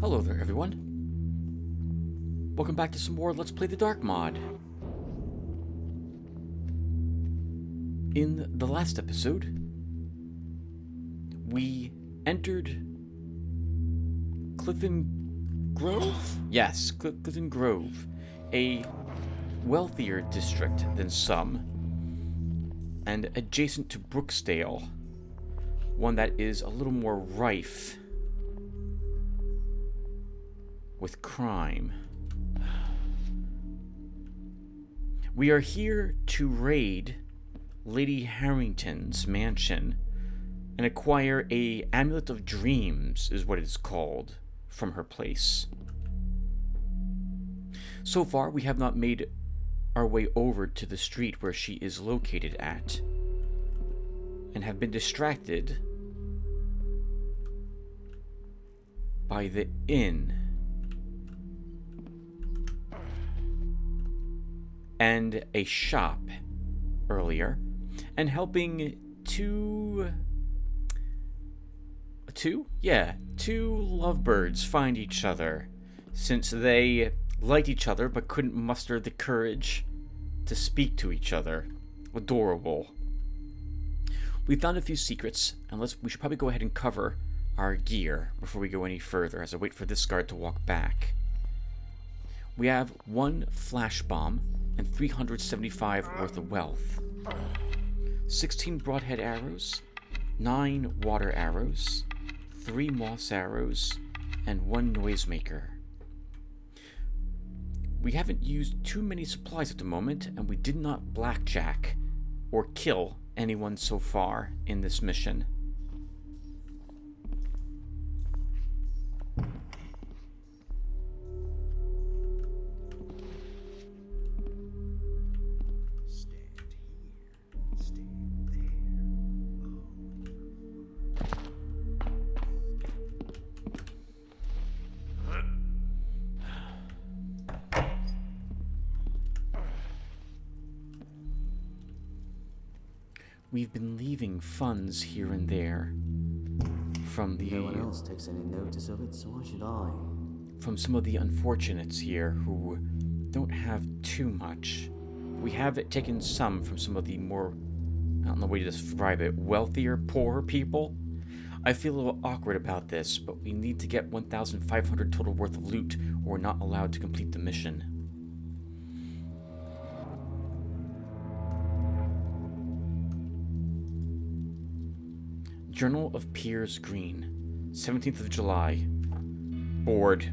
Hello there, everyone. Welcome back to some more Let's Play the Dark mod. In the last episode, we entered Clifton Grove? Yes, Clifton Grove, a wealthier district than some, and adjacent to Brooksdale, one that is a little more rife with crime. We are here to raid Lady Harrington's mansion and acquire a Amulet of Dreams, is what it's called, from her place. So far, we have not made our way over to the street where she is located at, and have been distracted by the inn and a shop earlier, and helping two lovebirds find each other, since they liked each other but couldn't muster the courage to speak to each other. Adorable. We found a few secrets, and we should probably go ahead and cover our gear before we go any further, as I wait for this guard to walk back. We have one flash bomb and 375 worth of wealth, 16 broadhead arrows, 9 water arrows, 3 moss arrows, and 1 noisemaker. We haven't used too many supplies at the moment, and we did not blackjack or kill anyone so far in this mission. We've been leaving funds here and there from the... No one else takes any notice of it, so why should I? From some of the unfortunates here who don't have too much. We have taken some from some of the more, I don't know the way to describe it, wealthier, poorer people. I feel a little awkward about this, but we need to get 1,500 total worth of loot, or we're not allowed to complete the mission. Journal of Piers Green, 17th of July. Bored.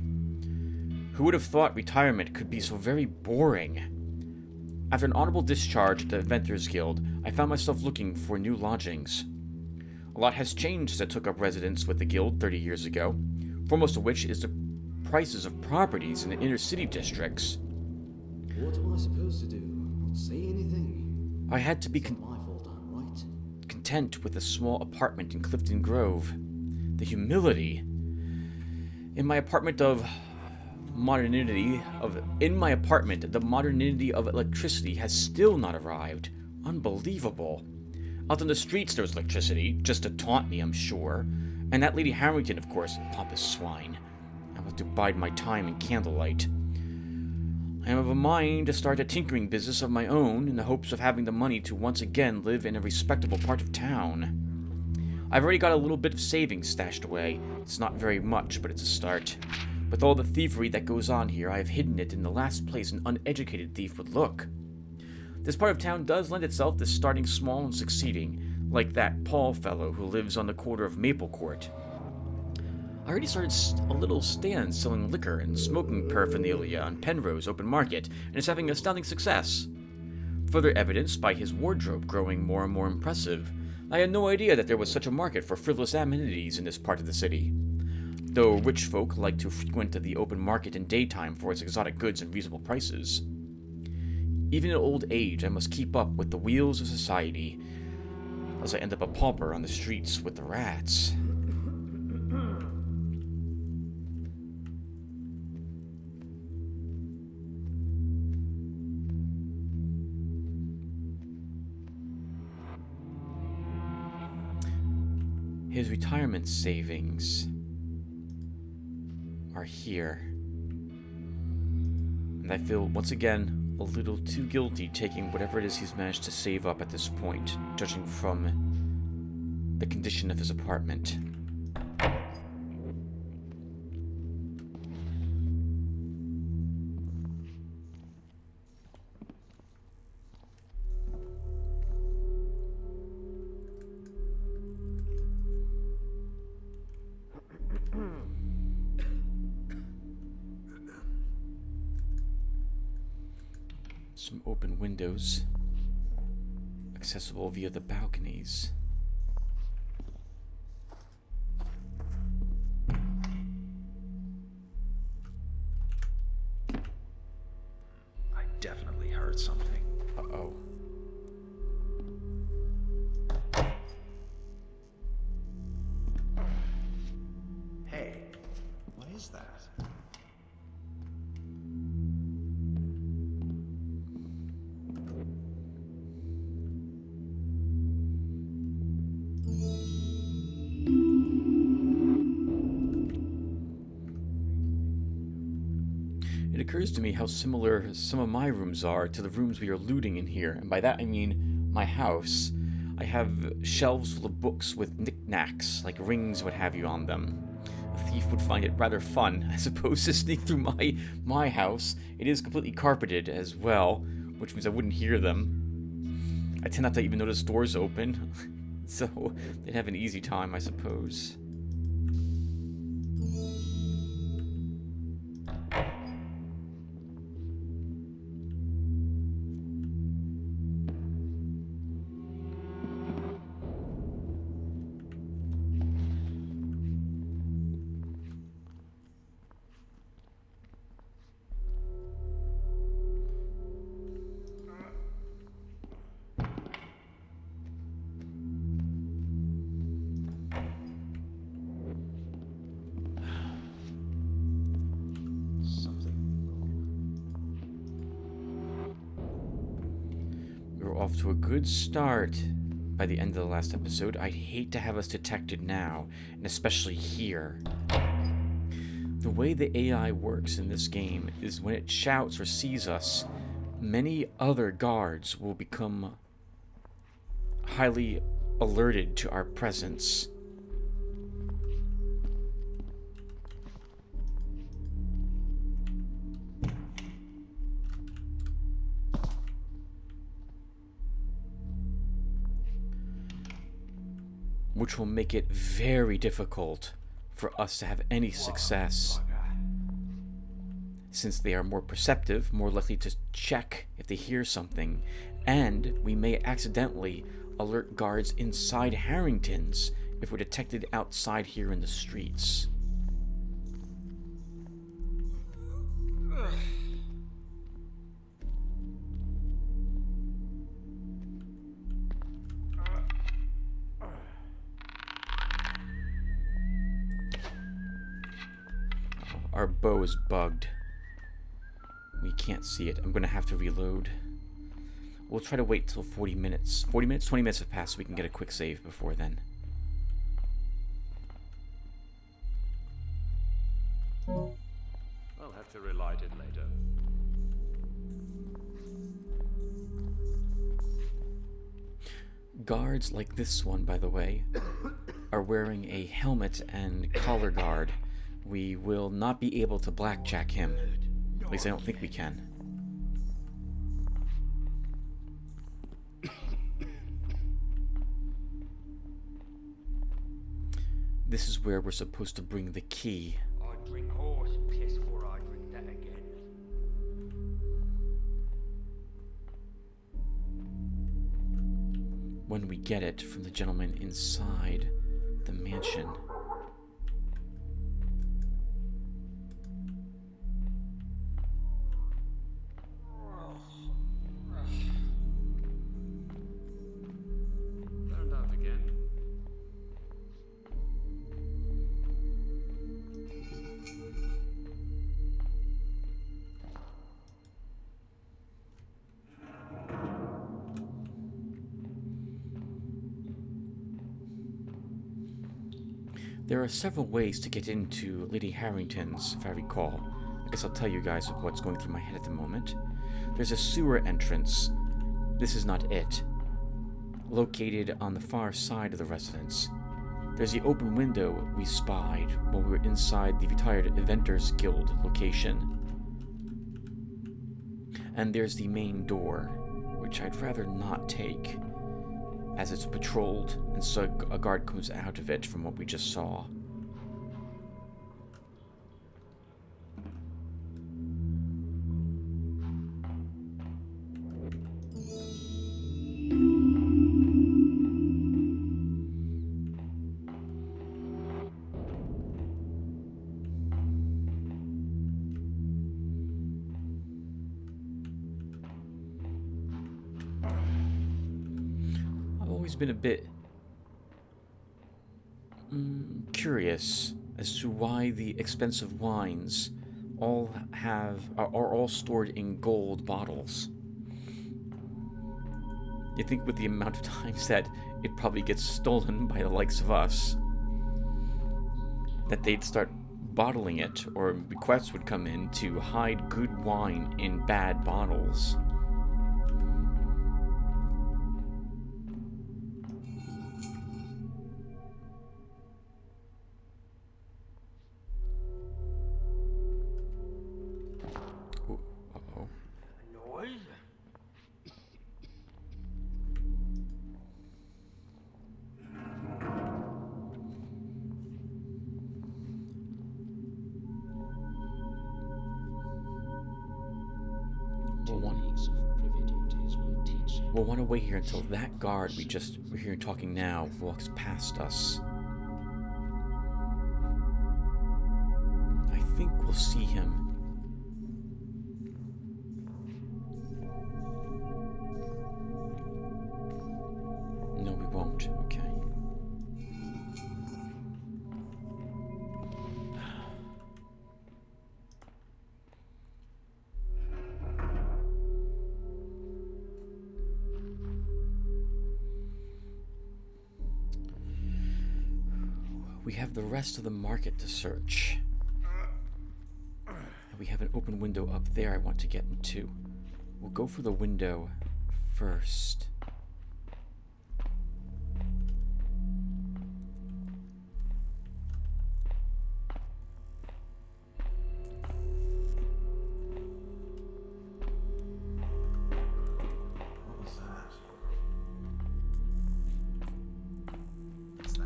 Who would have thought retirement could be so very boring? After an honorable discharge at the Inventors Guild, I found myself looking for new lodgings. A lot has changed since I took up residence with the guild 30 years ago, foremost of which is the prices of properties in the inner city districts. What am I supposed to do? Not say anything? I had to be It's not my fault, I'm right. content with a small apartment in Clifton Grove. The humility in my apartment the modernity of electricity has still not arrived. Unbelievable. Out on the streets there was electricity, just to taunt me, I'm sure. And that Lady Harrington, of course, pompous swine. I will have to bide my time in candlelight. I am of a mind to start a tinkering business of my own in the hopes of having the money to once again live in a respectable part of town. I've already got a little bit of savings stashed away. It's not very much, but it's a start. With all the thievery that goes on here, I have hidden it in the last place an uneducated thief would look. This part of town does lend itself to starting small and succeeding, like that Paul fellow who lives on the corner of Maple Court. I already started a little stand selling liquor and smoking paraphernalia on Penrose Open Market, and is having astounding success. Further evidenced by his wardrobe growing more and more impressive. I had no idea that there was such a market for frivolous amenities in this part of the city. Though rich folk like to frequent the open market in daytime for its exotic goods and reasonable prices. Even in old age, I must keep up with the wheels of society, as I end up a pauper on the streets with the rats. His retirement savings are here. And I feel, once again, a little too guilty taking whatever it is he's managed to save up at this point, judging from the condition of his apartment. Some open windows, accessible via the balconies. I definitely heard something. Uh-oh. Hey, what is that? It occurs to me how similar some of my rooms are to the rooms we are looting in here, and by that I mean my house. I have shelves full of books with knickknacks, like rings, what have you, on them. A thief would find it rather fun, I suppose, to sneak through my house. It is completely carpeted as well, which means I wouldn't hear them. I tend not to even notice doors open, so they'd have an easy time, I suppose. We're off to a good start by the end of the last episode. I'd hate to have us detected now, and especially here. The way the AI works in this game is when it shouts or sees us, many other guards will become highly alerted to our presence. Which will make it very difficult for us to have any success, since they are more perceptive, more likely to check if they hear something, and we may accidentally alert guards inside Harrington's if we're detected outside here in the streets. Our bow is bugged. We can't see it. I'm going to have to reload. We'll try to wait till 40 minutes. 40 minutes? 20 minutes have passed so we can get a quick save before then. I'll have to relight it later. Guards like this one, by the way, are wearing a helmet and collar guard. We will not be able to blackjack him. At least I don't think we can. This is where we're supposed to bring the key. I'd drink horse piss before I drink that again. When we get it from the gentleman inside the mansion. Burned out again. There are several ways to get into Lady Harrington's, if I recall. I guess I'll tell you guys what's going through my head at the moment. There's a sewer entrance. This is not it. Located on the far side of the residence. There's the open window we spied when we were inside the retired Inventors Guild location. And there's the main door, which I'd rather not take, as it's patrolled, and so a guard comes out of it from what we just saw. Been a bit curious as to why the expensive wines are all stored in gold bottles. You think with the amount of times that it probably gets stolen by the likes of us, that they'd start bottling it, or requests would come in to hide good wine in bad bottles. Noise? We'll want to wait here until that guard we're here talking now walks past us. I think we'll see him. No, we won't. Okay. We have the rest of the market to search. And we have an open window up there I want to get into. We'll go for the window first. What was that? What's that?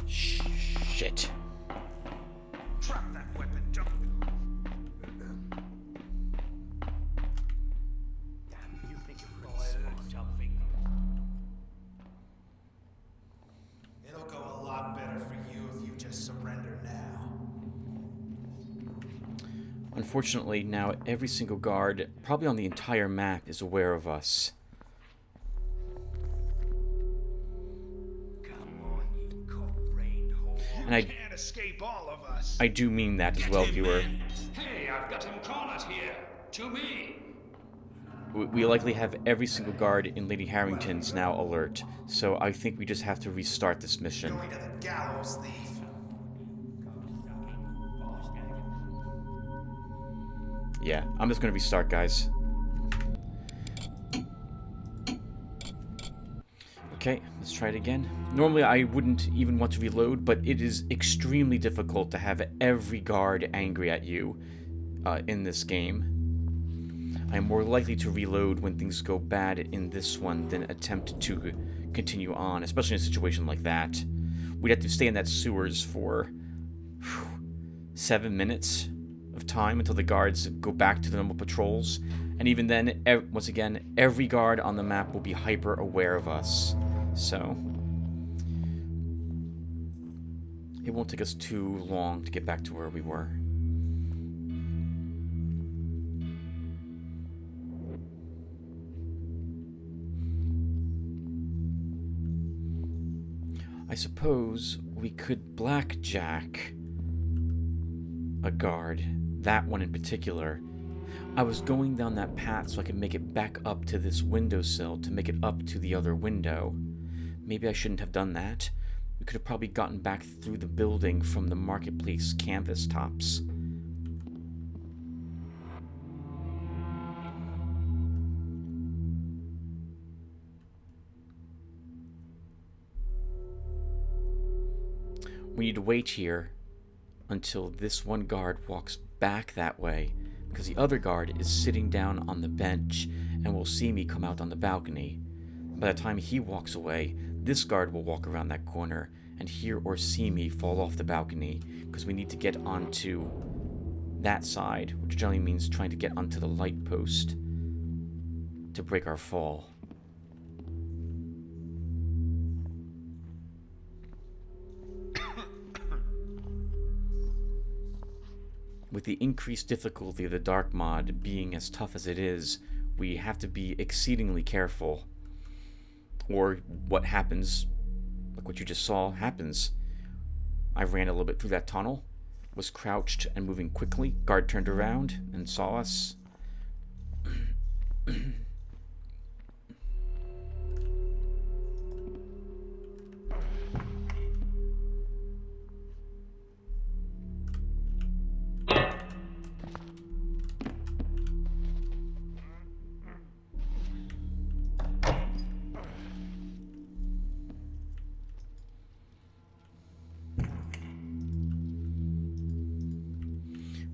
Shit. Drop that weapon, don't. Damn, you think you're really smart, something? It'll go a lot better for you if you just surrender now. Unfortunately, now every single guard, probably on the entire map, is aware of us. Come on, you cock-brained whore. And I Can't escape all of us. I do mean that as well, viewer. Hey, I've got him cornered here. To me. We likely have every single guard in Lady Harrington's now alert, so I think we just have to restart this mission. Going to the gallows, thief. Yeah, I'm just gonna restart, guys. Okay, let's try it again. Normally I wouldn't even want to reload, but it is extremely difficult to have every guard angry at you in this game. I'm more likely to reload when things go bad in this one than attempt to continue on, especially in a situation like that. We'd have to stay in that sewers for 7 minutes of time until the guards go back to the normal patrols. And even then, once again, every guard on the map will be hyper aware of us. So it won't take us too long to get back to where we were. I suppose we could blackjack a guard, that one in particular. I was going down that path so I could make it back up to this windowsill to make it up to the other window. Maybe I shouldn't have done that. we could have probably gotten back through the building from the marketplace canvas tops. We need to wait here until this one guard walks back that way, because the other guard is sitting down on the bench and will see me come out on the balcony. By the time he walks away, this guard will walk around that corner and hear or see me fall off the balcony, because we need to get onto that side, which generally means trying to get onto the light post to break our fall. With the increased difficulty of the Dark mod being as tough as it is, we have to be exceedingly careful. Or what happens, like what you just saw, happens. I ran a little bit through that tunnel, was crouched and moving quickly. Guard turned around and saw us.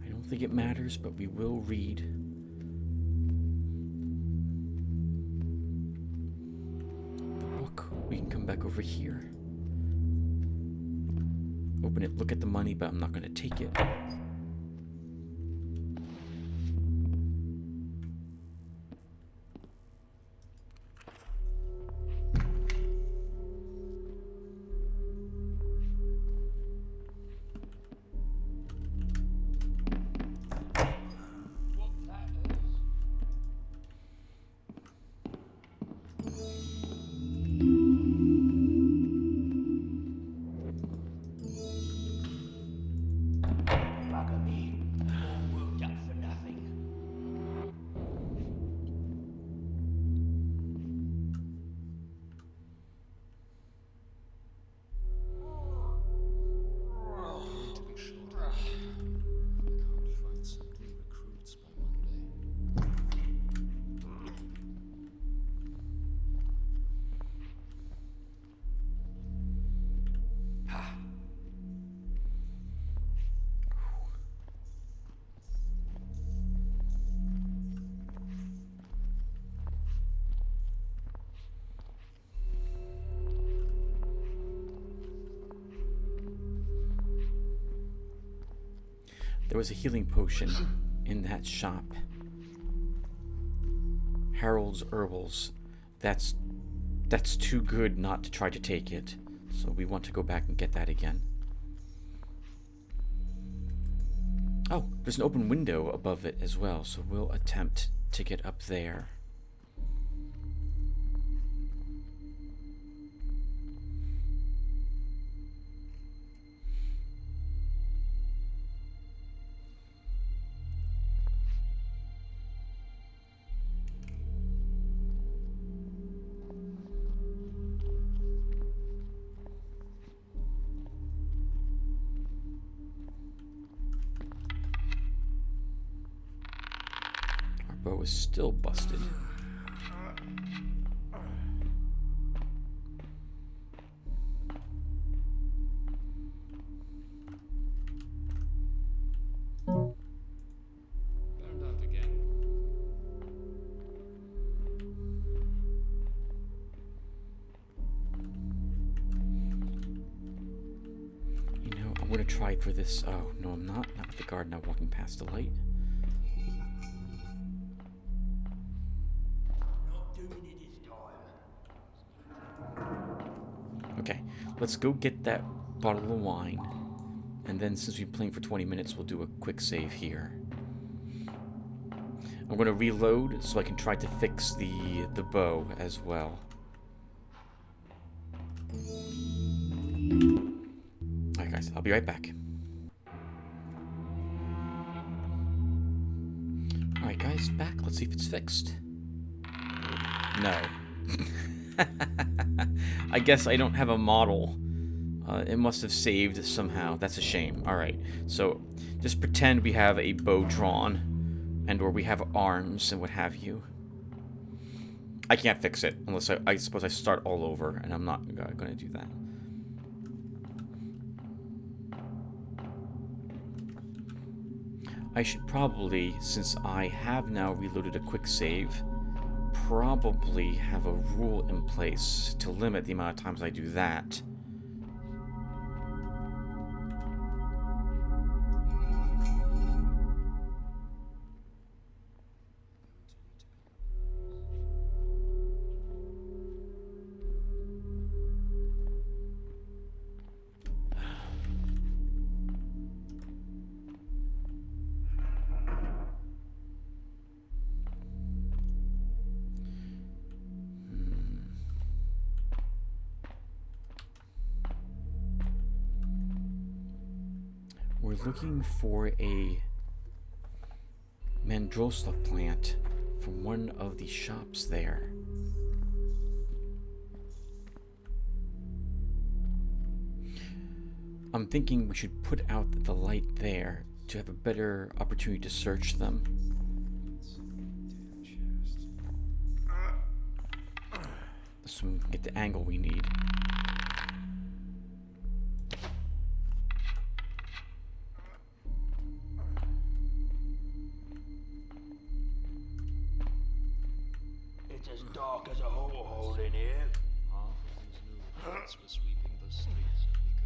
I don't think it matters, but we will read. The book. We can come back over here. Open it, look at the money, but I'm not going to take it. Bugger me. All worked up for nothing. To be short. We can't find some new recruits by Monday. There was a healing potion in that shop. Harold's Herbals. That's too good not to try to take it. So we want to go back and get that again. Oh, there's an open window above it as well, so we'll attempt to get up there. Our bow is still busted. Burned out again. You know, I'm gonna try for this. Oh, no, I'm not. Not with the guard now walking past the light. Not doing it this time. Okay, let's go get that bottle of wine. And then since we've been playing for 20 minutes, we'll do a quick save here. I'm going to reload so I can try to fix the bow as well. Alright guys, I'll be right back. Alright guys, back. Let's see if it's fixed. No. I guess I don't have a model It must have saved somehow. That's a shame. Alright, so just pretend we have a bow drawn, and or we have arms and what have you. I can't fix it, unless I suppose I start all over, and I'm not going to do that. I should probably, since I have now reloaded a quick save, probably have a rule in place to limit the amount of times I do that. We're looking for a Mandrosla plant from one of the shops there. I'm thinking we should put out the light there to have a better opportunity to search them. So we can get the angle we need. It's as dark as a hole in here. Half of these new rats were sweeping the streets a week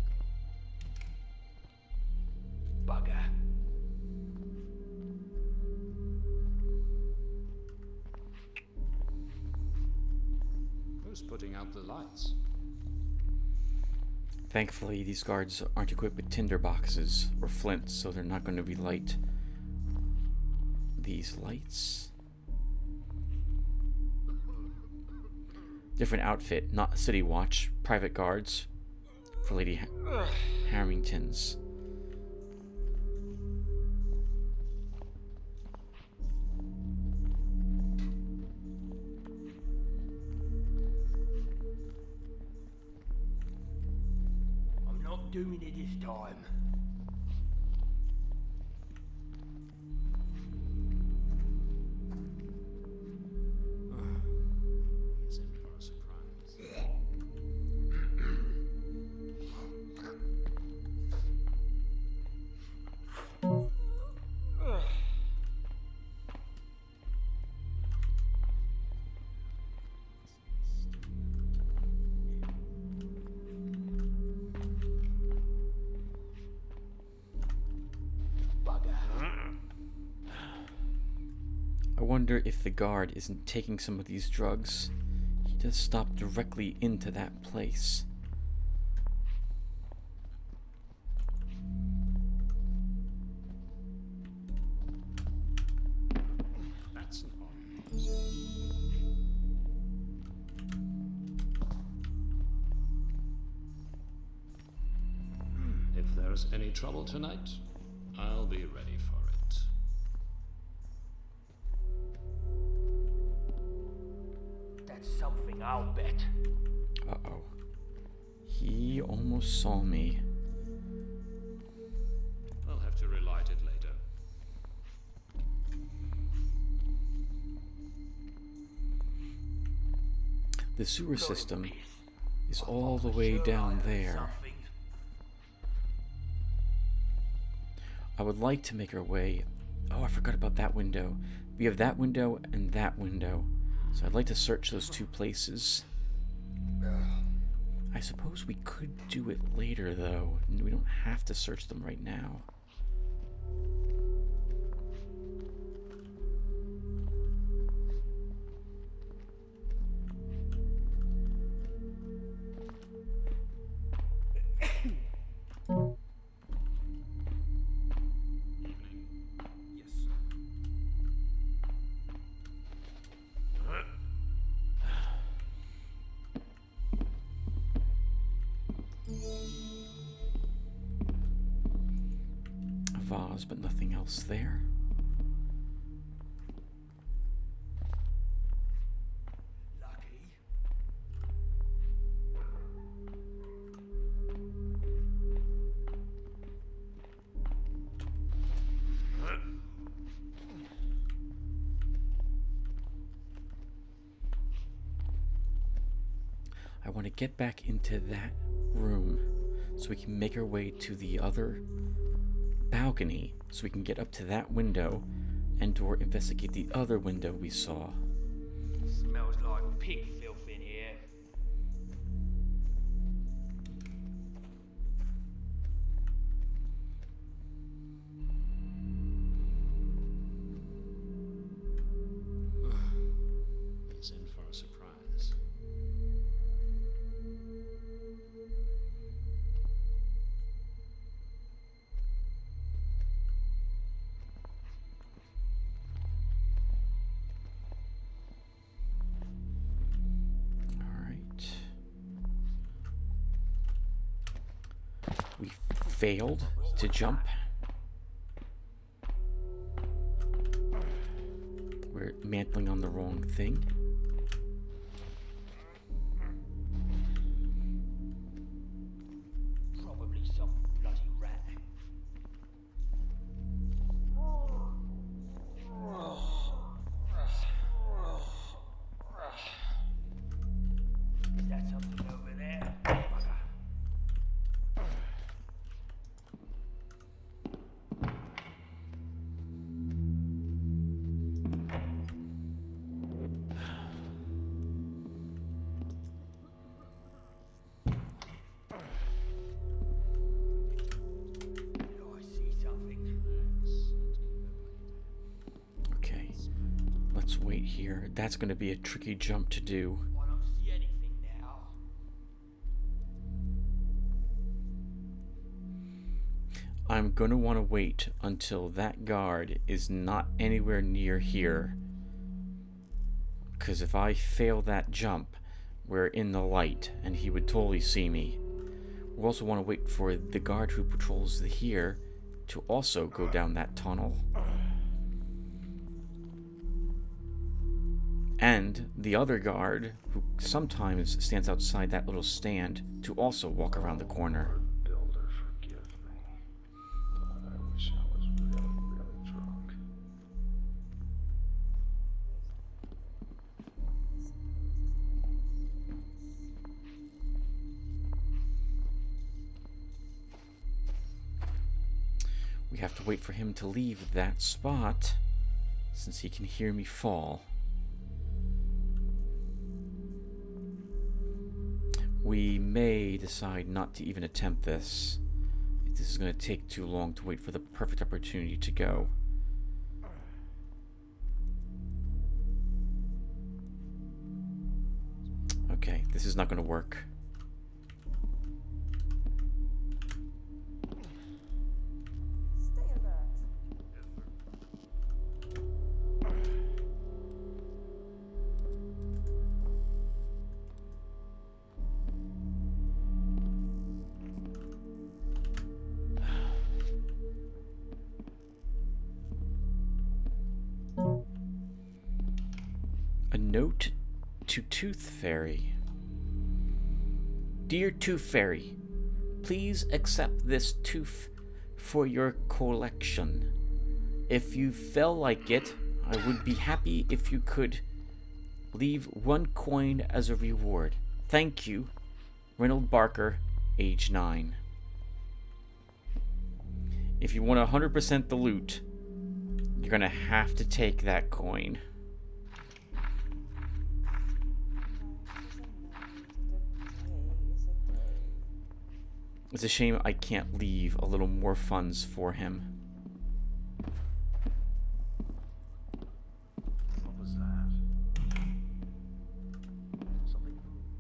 ago. Bugger. Who's putting out the lights? Thankfully, these guards aren't equipped with tinder boxes or flints, so they're not going to relight these lights. Different outfit, not City Watch, private guards for Lady Harrington's. I'm not doing it this time. He's in for a surprise. Bugger. I wonder if the guard isn't taking some of these drugs. He does stop directly into that place. That's an odd noise. If there's any trouble tonight, I'll be ready for it. That's something I'll bet. Uh-oh. He almost saw me. I'll have to relight it later. The sewer system is all the way down there. I would like to make our way... Oh, I forgot about that window. We have that window and that window. So I'd like to search those two places. I suppose we could do it later, though. We don't have to search them right now. Yes, sir. A vase, but nothing else there. Lucky. I want to get back into that room so we can make our way to the other balcony so we can get up to that window and or investigate the other window we saw. Smells like pig filth in here. He's in for a surprise. Alright. We failed to jump. We're mantling on the wrong thing. Probably some bloody rat. Is that something over there? Bugger. I see something. Okay. Let's wait here. That's going to be a tricky jump to do. I don't see anything now. I'm going to want to wait until that guard is not anywhere near here. Because if I fail that jump, we're in the light and he would totally see me. We also want to wait for the guard who patrols here to also go down that tunnel. And the other guard, who sometimes stands outside that little stand, to also walk around the corner. Builder, forgive me. But I wish I was really, really drunk. We have to wait for him to leave that spot, since he can hear me fall. We may decide not to even attempt this. This is going to take too long to wait for the perfect opportunity to go. Okay, this is not going to work. Stay alert. A note to Tooth Fairy. Dear Tooth Fairy, please accept this tooth for your collection. If you feel like it, I would be happy if you could leave 1 coin as a reward. Thank you, Reynold Barker, age 9. If you want 100% the loot, you're gonna have to take that coin. It's a shame I can't leave a little more funds for him. What was that? Something moved.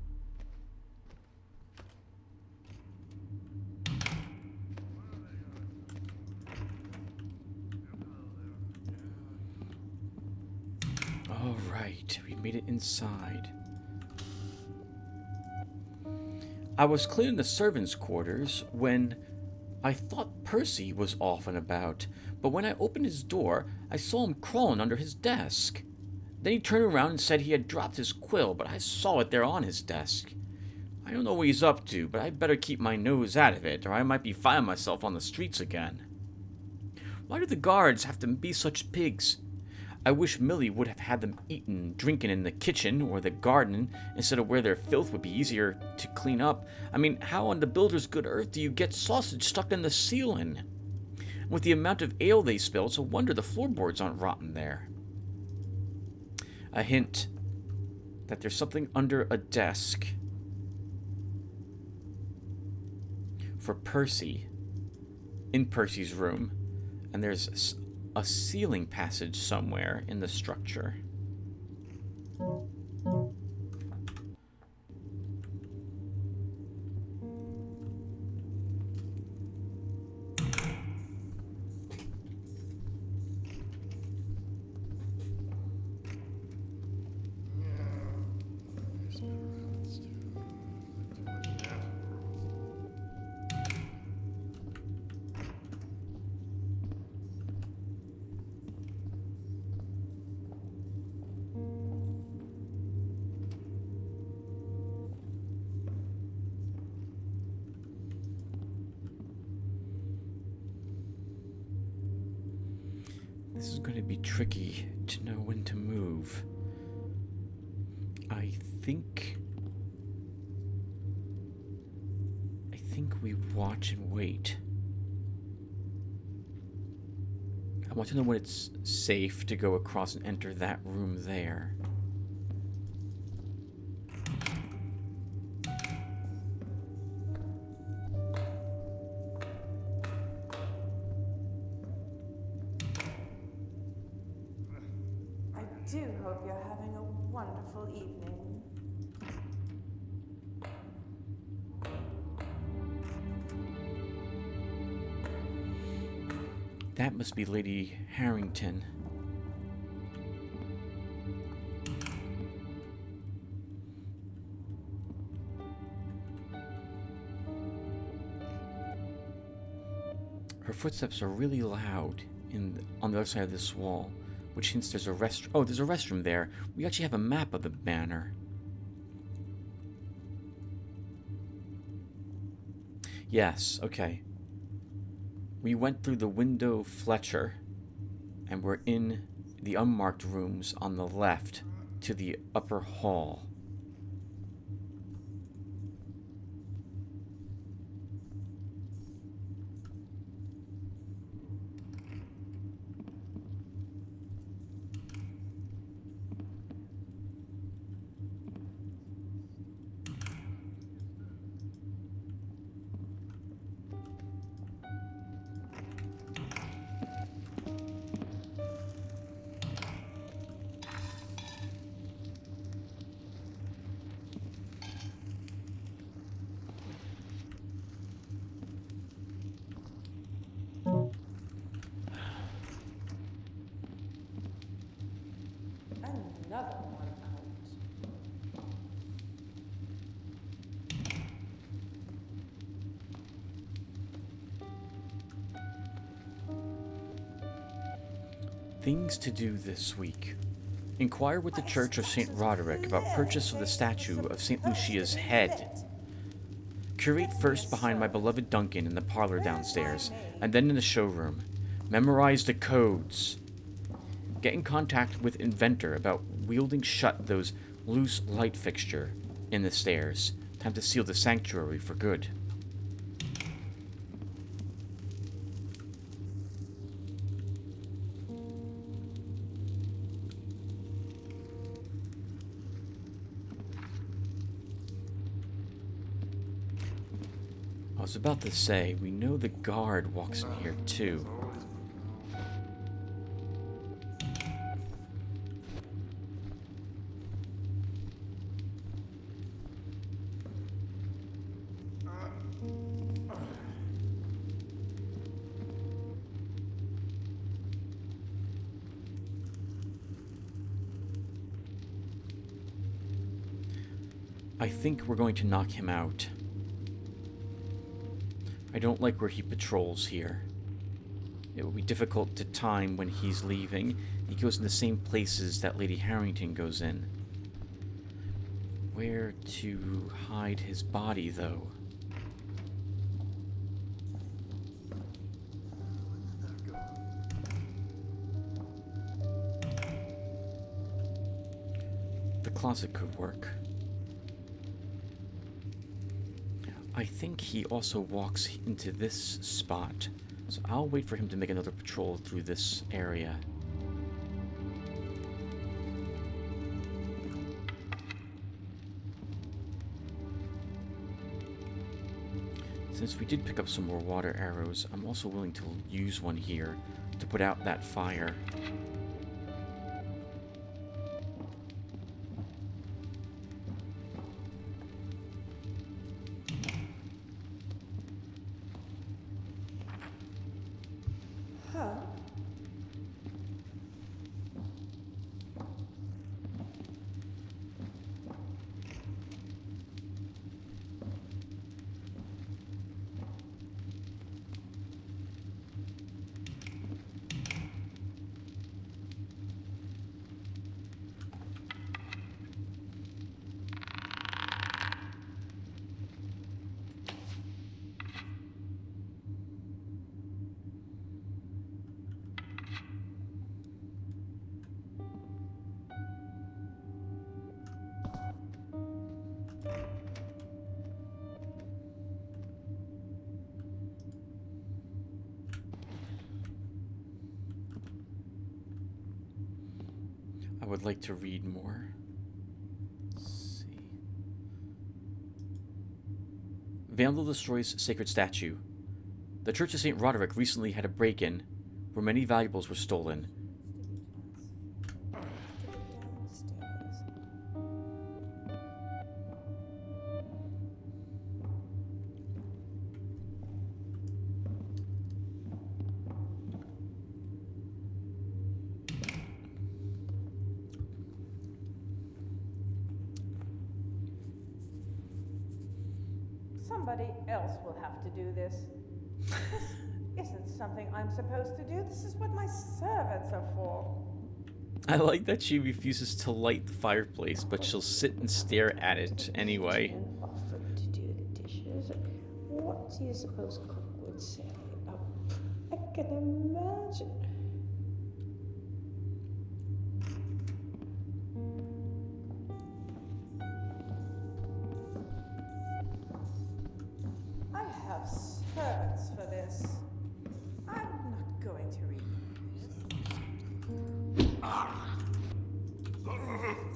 All right, we made it inside. I was clearing the servants' quarters when I thought Percy was off and about, but when I opened his door, I saw him crawling under his desk. Then he turned around and said he had dropped his quill, but I saw it there on his desk. I don't know what he's up to, but I better keep my nose out of it, or I might be finding myself on the streets again. Why do the guards have to be such pigs? I wish Millie would have had them eating, drinking in the kitchen or the garden instead of where their filth would be easier to clean up. I mean, how on the builder's good earth do you get sausage stuck in the ceiling? With the amount of ale they spill, it's a wonder the floorboards aren't rotten there. A hint that there's something under a desk for Percy in Percy's room, and there's a ceiling passage somewhere in the structure. This is going to be tricky to know when to move. I think we watch and wait. I want to know when it's safe to go across and enter that room there. I do hope you're having a wonderful evening. That must be Lady Harrington. Her footsteps are really loud on the other side of this wall, which hints there's a restroom. Oh, there's a restroom there. We actually have a map of the manor. Yes, okay. We went through the window Fletcher, and we're in the unmarked rooms on the left to the upper hall. Another one out. Things to do this week. Inquire with the Church of St. Roderick about purchase of the statue of St. Lucia's head. Curate first behind my beloved Duncan in the parlor downstairs, and then in the showroom. Memorize the codes. Get in contact with Inventor about wielding shut those loose light fixture in the stairs. Time to seal the sanctuary for good. I was about to say, we know the guard walks in here too. I think we're going to knock him out. I don't like where he patrols here. It will be difficult to time when he's leaving. He goes in the same places that Lady Harrington goes in. Where to hide his body, though? closet could work. I think he also walks into this spot, so I'll wait for him to make another patrol through this area. Since we did pick up some more water arrows, I'm also willing to use one here to put out that fire. Huh? I would like to read more. Let's see. Vandal destroys sacred statue. The Church of St. Roderick recently had a break-in where many valuables were stolen. Somebody else will have to do this. This isn't something I'm supposed to do. This is what my servants are for. I like that she refuses to light the fireplace, but she'll sit and stare at it anyway. And offered to do the dishes. What do you suppose cook would say? Oh, I can imagine. I have servants for this. I'm not going to read this.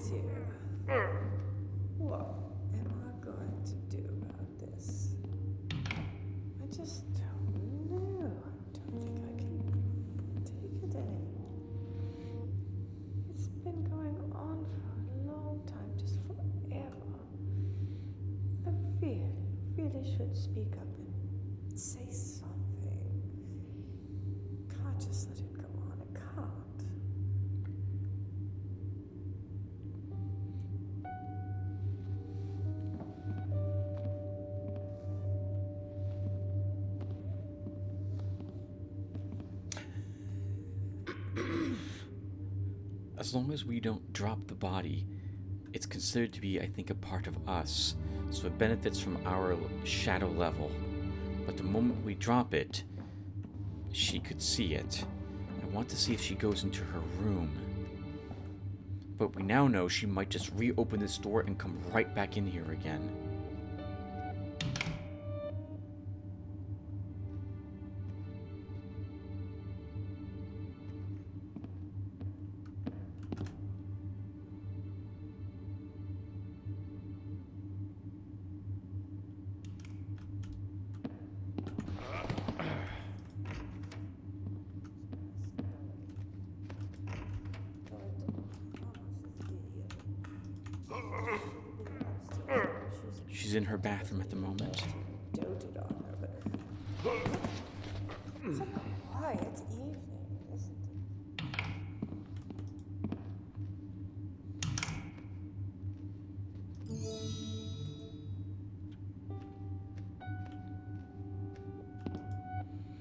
Dear. What am I going to do about this? I just don't know. I don't think I can take it anymore. It's been going on for a long time, just forever. I really should speak up and say something. Can't just let it go on. I can't. As long as we don't drop the body, it's considered to be, I think, a part of us, so it benefits from our shadow level. But the moment we drop it, she could see it. I want to see if she goes into her room. But we now know she might just reopen this door and come right back in here again. She's in her bathroom at the moment. Doted on her, but It's a quiet evening, isn't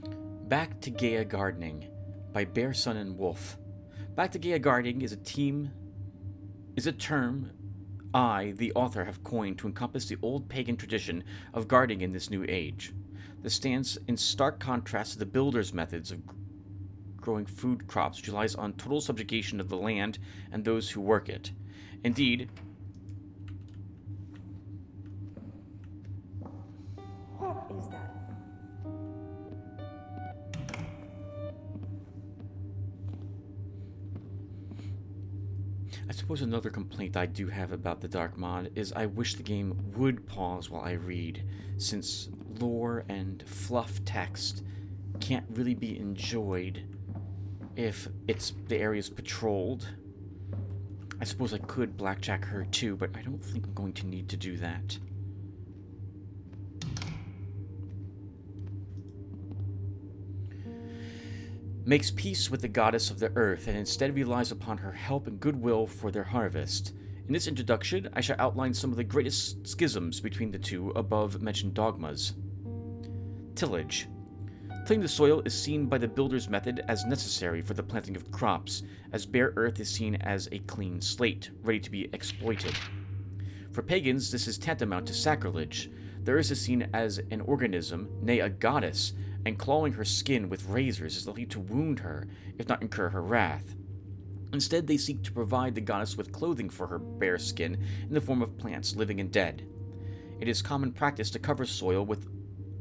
it? Back to Gaia Gardening by Bear Sun and Wolf. Back to Gaia Gardening is a term I, the author, have coined to encompass the old pagan tradition of gardening in this new age. This stands in stark contrast to the builder's methods of growing food crops, which relies on total subjugation of the land and those who work it. Indeed, suppose another complaint I do have about the Dark Mod is I wish the game would pause while I read, since lore and fluff text can't really be enjoyed if the area's patrolled. I suppose I could blackjack her too, but I don't think I'm going to need to do that. Makes peace with the goddess of the earth and instead relies upon her help and goodwill for their harvest. In this introduction, I shall outline some of the greatest schisms between the two above-mentioned dogmas. Tillage. Tilling the soil is seen by the builder's method as necessary for the planting of crops, as bare earth is seen as a clean slate, ready to be exploited. For pagans, this is tantamount to sacrilege. The earth is seen as an organism, nay a goddess, and clawing her skin with razors is likely to wound her, if not incur her wrath. Instead, they seek to provide the goddess with clothing for her bare skin in the form of plants, living and dead. It is common practice to cover soil with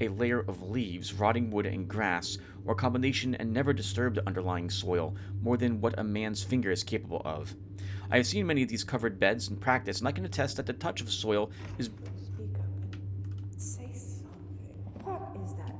a layer of leaves, rotting wood, and grass, or a combination, and never disturb the underlying soil more than what a man's finger is capable of. I have seen many of these covered beds in practice, and I can attest that the touch of soil is... Speak up and say something. What is that?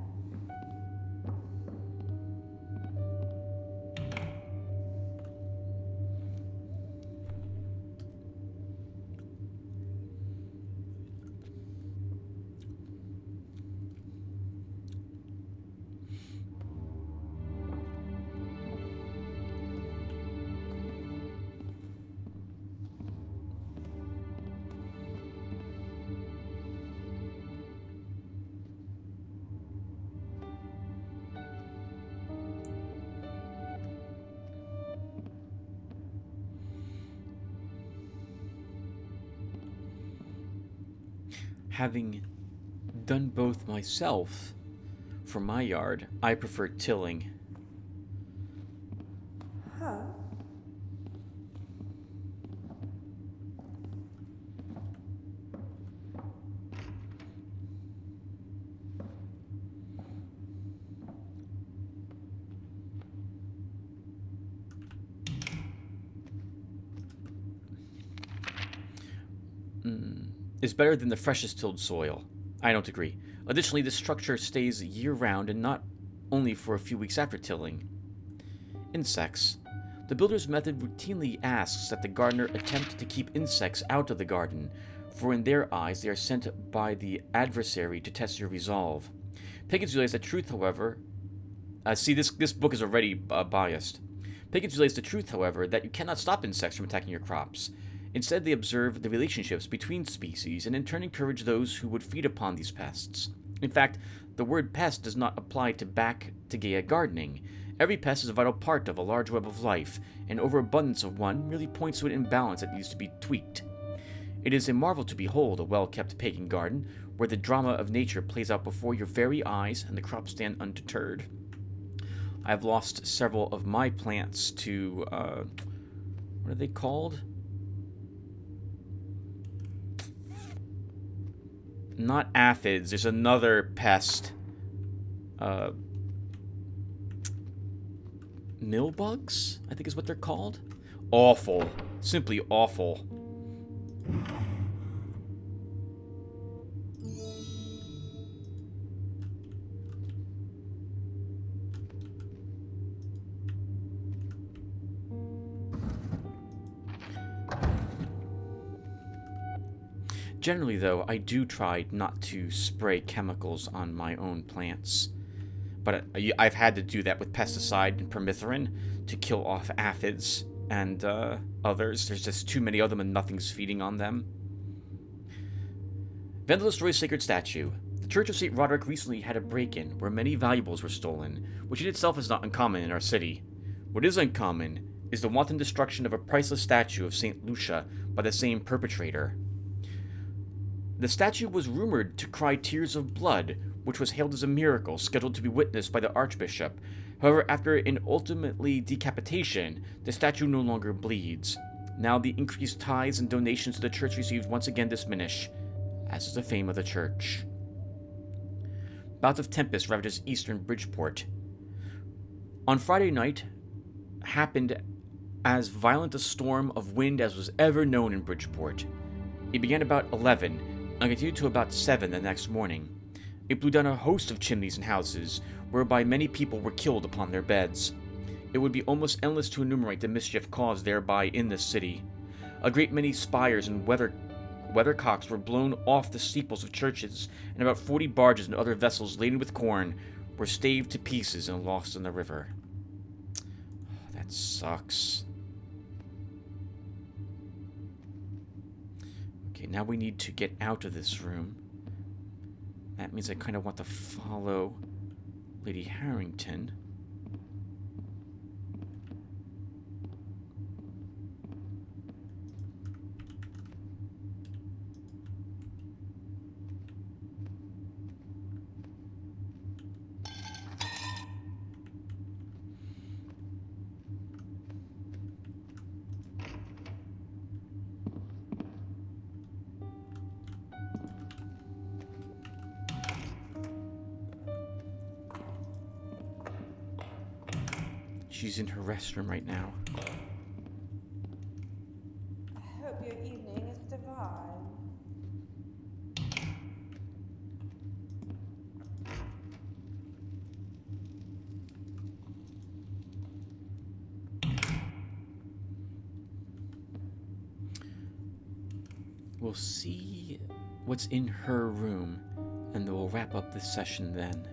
Having done both myself, for my yard, I prefer tilling. Huh? Is better than the freshest tilled soil. I don't agree. Additionally, this structure stays year-round and not only for a few weeks after tilling. Insects. The builder's method routinely asks that the gardener attempt to keep insects out of the garden, for in their eyes they are sent by the adversary to test your resolve. Pagans realize the truth, however... this book is already biased. Pagans realize the truth, however, that you cannot stop insects from attacking your crops. Instead, they observe the relationships between species and in turn encourage those who would feed upon these pests. In fact, the word pest does not apply to Gaia gardening. Every pest is a vital part of a large web of life, and overabundance of one merely points to an imbalance that needs to be tweaked. It is a marvel to behold a well-kept pagan garden, where the drama of nature plays out before your very eyes and the crops stand undeterred. I have lost several of my plants to, what are they called? Not aphids, there's another pest. Millbugs, I think is what they're called. Awful. Simply awful. Generally, though, I do try not to spray chemicals on my own plants. But I've had to do that with pesticide and permethrin to kill off aphids and others. There's just too many of them and nothing's feeding on them. Vandal destroys sacred statue. The Church of St. Roderick recently had a break-in where many valuables were stolen, which in itself is not uncommon in our city. What is uncommon is the wanton destruction of a priceless statue of St. Lucia by the same perpetrator. The statue was rumored to cry tears of blood, which was hailed as a miracle, scheduled to be witnessed by the Archbishop. However, after an ultimately decapitation, the statue no longer bleeds. Now the increased tithes and donations to the church received once again diminish, as is the fame of the church. Bout of tempest ravages eastern Bridgeport. On Friday night, happened as violent a storm of wind as was ever known in Bridgeport. It began about 11 and continued to about 7 the next morning. It blew down a host of chimneys and houses, whereby many people were killed upon their beds. It would be almost endless to enumerate the mischief caused thereby in this city. A great many spires and weathercocks were blown off the steeples of churches, and about 40 barges and other vessels laden with corn were staved to pieces and lost in the river. Oh, that sucks. Okay, now we need to get out of this room. That means I kind of want to follow Lady Harrington. She's in her restroom right now. I hope your evening is divine. We'll see what's in her room, and we'll wrap up this session then.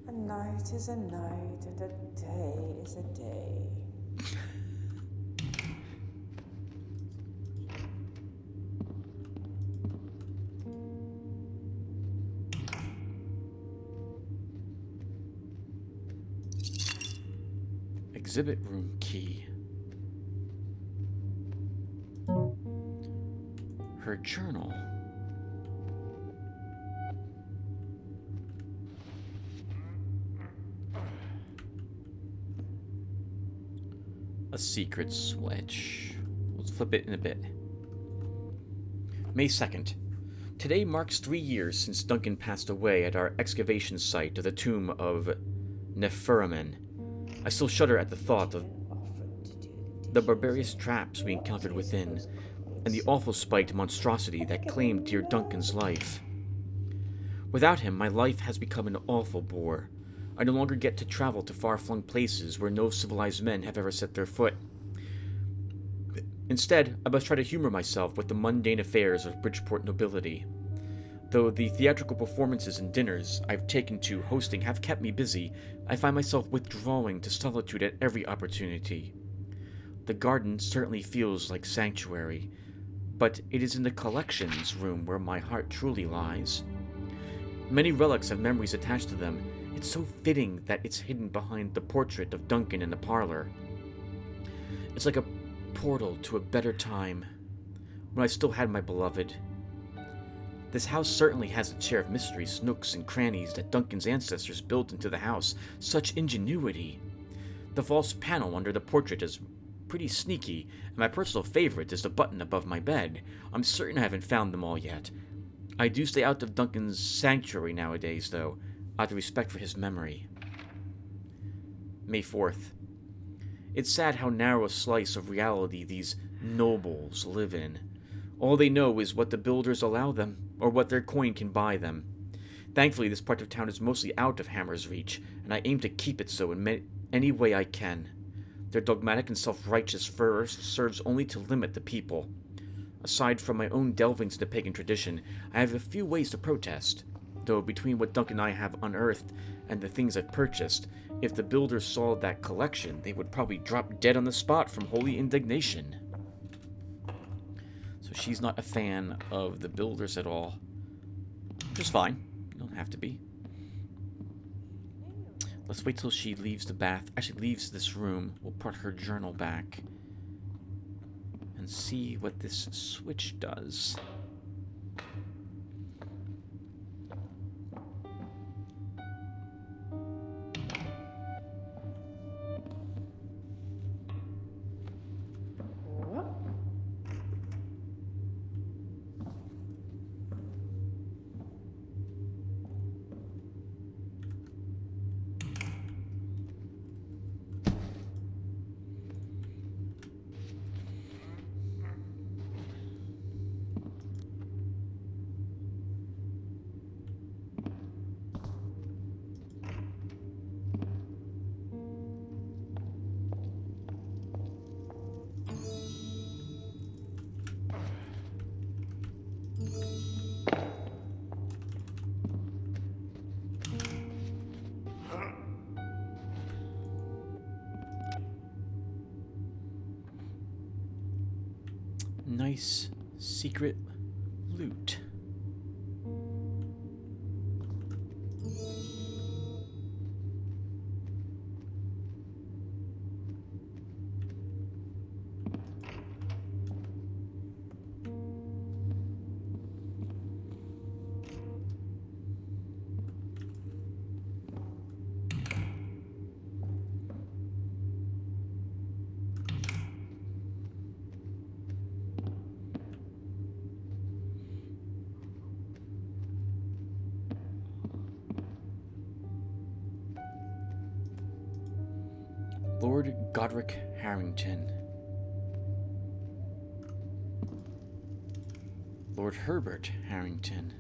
A night is a night, and a day is a day. Exhibit room key. Her journal. A secret switch. Let's flip it in a bit. May 2nd. Today marks 3 years since Duncan passed away at our excavation site of the tomb of Neferemen. I still shudder at the thought of the barbarous traps we encountered within, and the awful spiked monstrosity that claimed dear Duncan's life. Without him, my life has become an awful bore. I no longer get to travel to far-flung places where no civilized men have ever set their foot. Instead, I must try to humor myself with the mundane affairs of Bridgeport nobility. Though the theatrical performances and dinners I've taken to hosting have kept me busy, I find myself withdrawing to solitude at every opportunity. The garden certainly feels like sanctuary, but it is in the collections room where my heart truly lies. Many relics have memories attached to them. It's so fitting that it's hidden behind the portrait of Duncan in the parlor. It's like a portal to a better time, when I still had my beloved. This house certainly has its share of mysteries, nooks, and crannies that Duncan's ancestors built into the house. Such ingenuity! The false panel under the portrait is pretty sneaky, and my personal favorite is the button above my bed. I'm certain I haven't found them all yet. I do stay out of Duncan's sanctuary nowadays, though, out of respect for his memory. May 4th. It's sad how narrow a slice of reality these nobles live in. All they know is what the builders allow them, or what their coin can buy them. Thankfully, this part of town is mostly out of Hammer's reach, and I aim to keep it so in any way I can. Their dogmatic and self-righteous fervor serves only to limit the people. Aside from my own delvings into pagan tradition, I have a few ways to protest, though between what Duncan and I have unearthed and the things I've purchased, if the builders saw that collection, they would probably drop dead on the spot from holy indignation. So she's not a fan of the builders at all. Which is fine. You don't have to be. Let's wait till she leaves the bath. Actually, leaves this room. We'll put her journal back. And see what this switch does. nice secret loot. Lord Godric Harrington. Lord Herbert Harrington.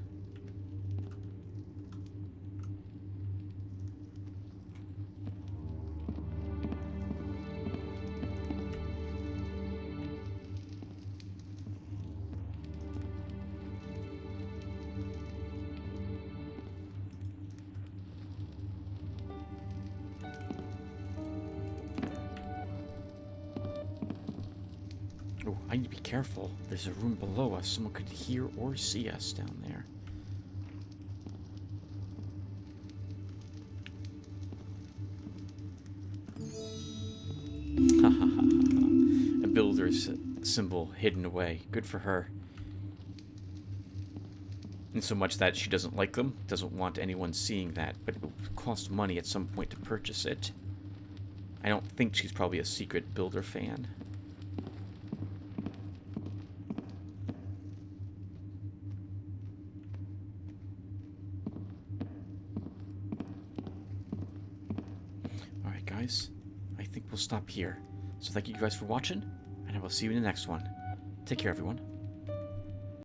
Oh, I need to be careful. There's a room below us. Someone could hear or see us down there. Ha ha ha ha. A builder's symbol hidden away. Good for her. And so much that she doesn't like them, doesn't want anyone seeing that, but it will cost money at some point to purchase it. I don't think she's probably a secret builder fan. Alright guys, I think we'll stop here. So thank you guys for watching, and I will see you in the next one. Take care everyone.